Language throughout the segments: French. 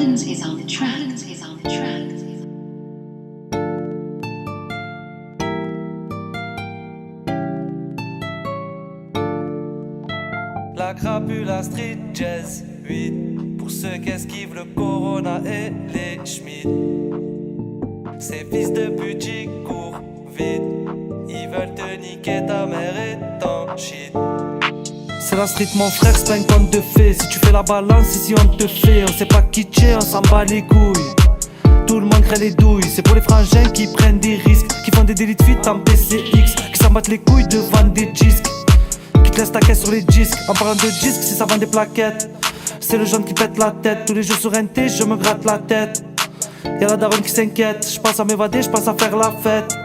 Rollins is on the track. La crapule, la street jazz 8. Pour ceux qui esquivent le corona et les schmitt. Ces fils de pute qui courent vite. Ils veulent te niquer ta mère et ton shit. C'est la street mon frère, c'est pas une conne de fées. Si tu fais la balance, ici on te fait. On sait pas qui t'es, on s'en bat les couilles. Tout le monde crée les douilles. C'est pour les frangins qui prennent des risques, qui font des délits de fuite en PCX, qui s'en battent les couilles devant des disques, qui te laissent ta caisse sur les disques. En parlant de disques, si ça vend des plaquettes, c'est le jaune qui pète la tête. Tous les jours sur NT, je me gratte la tête. Y'a la daronne qui s'inquiète. J'pense à m'évader, j'pense à faire la fête.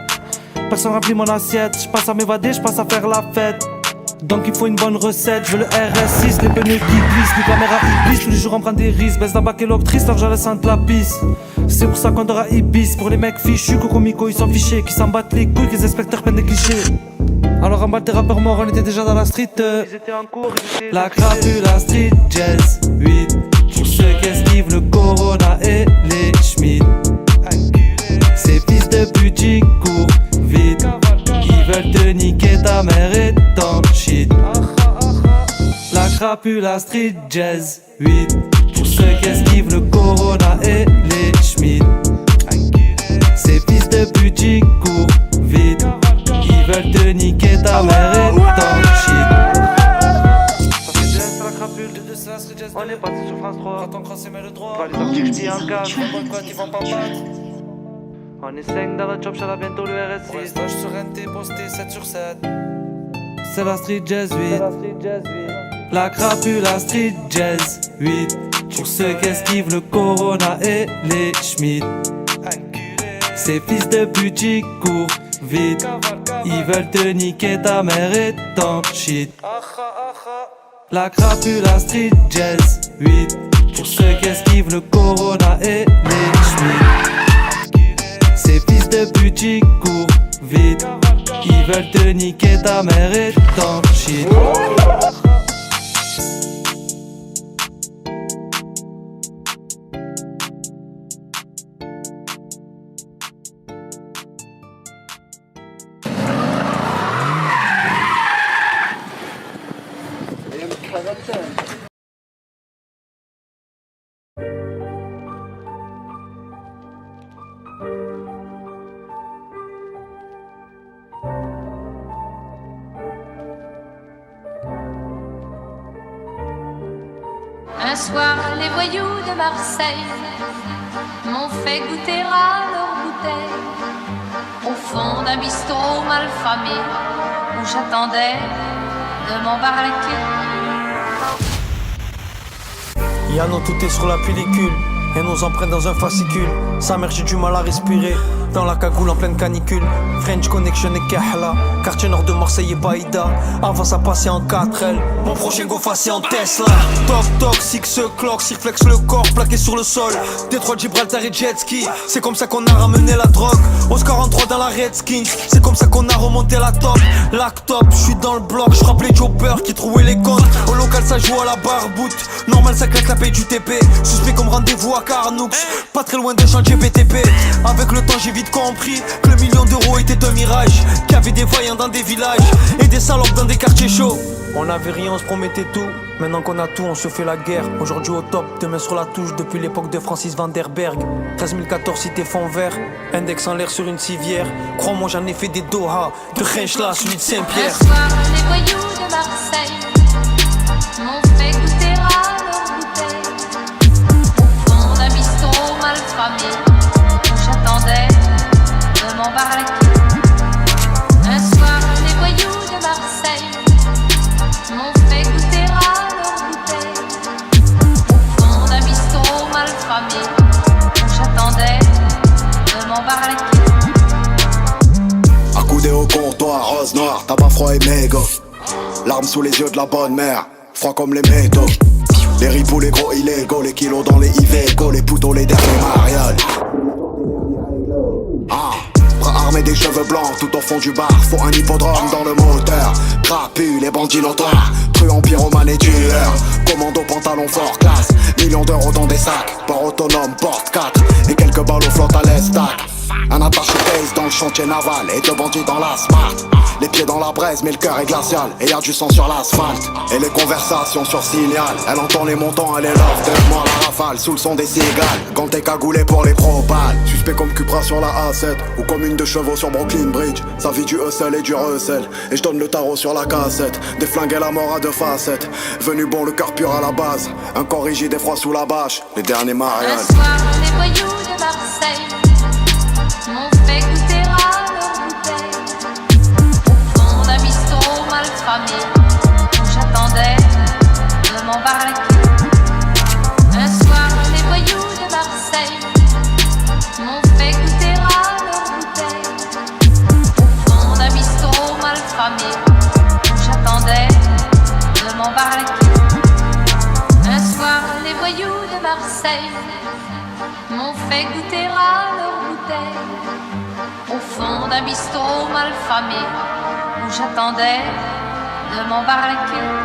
Personne remplit mon assiette. J'pense à m'évader, j'pense à faire la fête. Donc il faut une bonne recette. Je veux le RS6, les pneus qui glissent, les caméras qui glissent. Tous les jours on prend des risques. Baisse la bac et l'octrice, l'argent laisse entre la pisse. C'est pour ça qu'on dort à Ibis. Pour les mecs fichus, Cocomico ils sont fichés. Qui s'en battent les couilles, que les inspecteurs prennent des clichés. Alors en bas tes rappeurs morts, on était déjà dans la street. Ils étaient en cours, la crapule, la street jazz 8. Pour ceux qui esquivent le corona et les schmitt. Ces fils de pute qui courent vite. Ils veulent te niquer ta mère et ton shit. La crapule, la street jazz 8. Pour ceux qui esquivent le corona et les schmitt. Ces fils de pute qui courent vite. Ils veulent te niquer ta mère et ton shit. Ça fait 2, c'est la crapule, de 2, c'est la street jazz 2. On est parti sur France 3. Quand on crosse, met le droit. Pas les objectifs en cash, on quoi qui vont pas battre. On est 5 dans la job, j'allais bientôt le RS6. Pour les stages sur NT, posté 7 sur 7. C'est la street jazz 8. La crapule, la street jazz 8. Pour ceux qui esquivent le corona et les schmitt. Ces fils de pute qui courent vite. Ils veulent te niquer ta mère et ton shit. La crapule, la street jazz 8. Pour ceux qui esquivent le corona et les schmitt. Ces fils de pute qui courent vite. Ils veulent te niquer ta mère et ton shit. Un soir, les voyous de Marseille m'ont fait goûter à leur bouteille au fond d'un bistrot malfamé où j'attendais de m'embarquer. Yano, tout est sur la pellicule et nos empreintes dans un fascicule. Sa mère, j'ai du mal à respirer dans la cagoule en pleine canicule. French Connection et Kahla, quartier nord de Marseille et Baïda. Avant ça passait en 4L, mon prochain go passé en Tesla. Toc toc, six clock, cirflex le corps plaqué sur le sol. Détroit de Gibraltar et jet ski, c'est comme ça qu'on a ramené la drogue. Oscar 43 dans la Redskins, c'est comme ça qu'on a remonté la top. Lac top, j'suis dans le bloc, j'frappe les jobbers qui trouvaient les comptes. Au local ça joue à la barboute, normal ça claque la paye du TP. Suspect comme rendez-vous à Carnoux, pas très loin des chantiers BTP. Avec le temps j'ai vite compris que le million d'euros était un mirage, qu'il y avait des voyants dans des villages et des salopes dans des quartiers chauds. On avait rien, on se promettait tout. Maintenant qu'on a tout, on se fait la guerre. Aujourd'hui au top, demain sur la touche. Depuis l'époque de Francis Van der Berg. 13014 cité fond vert, index en l'air sur une civière. Crois-moi j'en ai fait des Doha, de Renchla, celui de Saint-Pierre. Un soir, les voyous de Marseille m'ont fait goûter à leur bouteille au fond d'un bistrot malfamé où j'attendais de m'embarquer. Un soir, les voyous de Marseille m'ont fait goûter à leur bouteille au fond d'un bistrot malfamé où j'attendais de m'embarquer. Accoudé au comptoir, rose noire, tabac froid et mégot. Larmes sous les yeux de la bonne mère, froid comme les métaux. Les ripoux, les gros illégaux, les kilos dans les Iveco, les poutons, les derniers mariages. Bras armés des cheveux blancs, tout au fond du bar, faut un hippodrome dans le moteur. Crapus, les bandits notoires, truands, pyromanes et tueurs. Commando, pantalon fort classe, Millions d'euros dans des sacs, port autonome, porte 4 et quelques balles aux flottes à l'estac. Un attaché case dans le chantier naval et deux bandits dans la smart. Les pieds dans la braise mais le cœur est glacial et y a du sang sur l'asphalte. Et les conversations sur signal, elle entend les montants, elle est love. Donne-moi la rafale sous le son des cigales. Quand t'es cagoulé pour les propales. Suspect comme Cupra sur la A7 ou comme une de chevaux sur Brooklyn Bridge. Ça vit du hustle et du recel. Et je donne le tarot sur la cassette. Des flingues et la mort à deux facettes. Venu bon le cœur pur à la base. Un corps rigide et froid sous la bâche. Les derniers mariages. Un soir, les voyous de Marseille m'ont fait goûter à leur bouteille. Au fond d'un bistrot mal cramé, où j'attendais de m'embarquer. Un soir, les voyous de Marseille m'ont fait goûter à leur bouteille. Au fond d'un bistrot mal cramé, où j'attendais de m'embarquer. Un soir, les voyous de Marseille m'ont fait goûter à leur bouteille. Au fond d'un bistrot mal famé, où j'attendais de m'embarquer.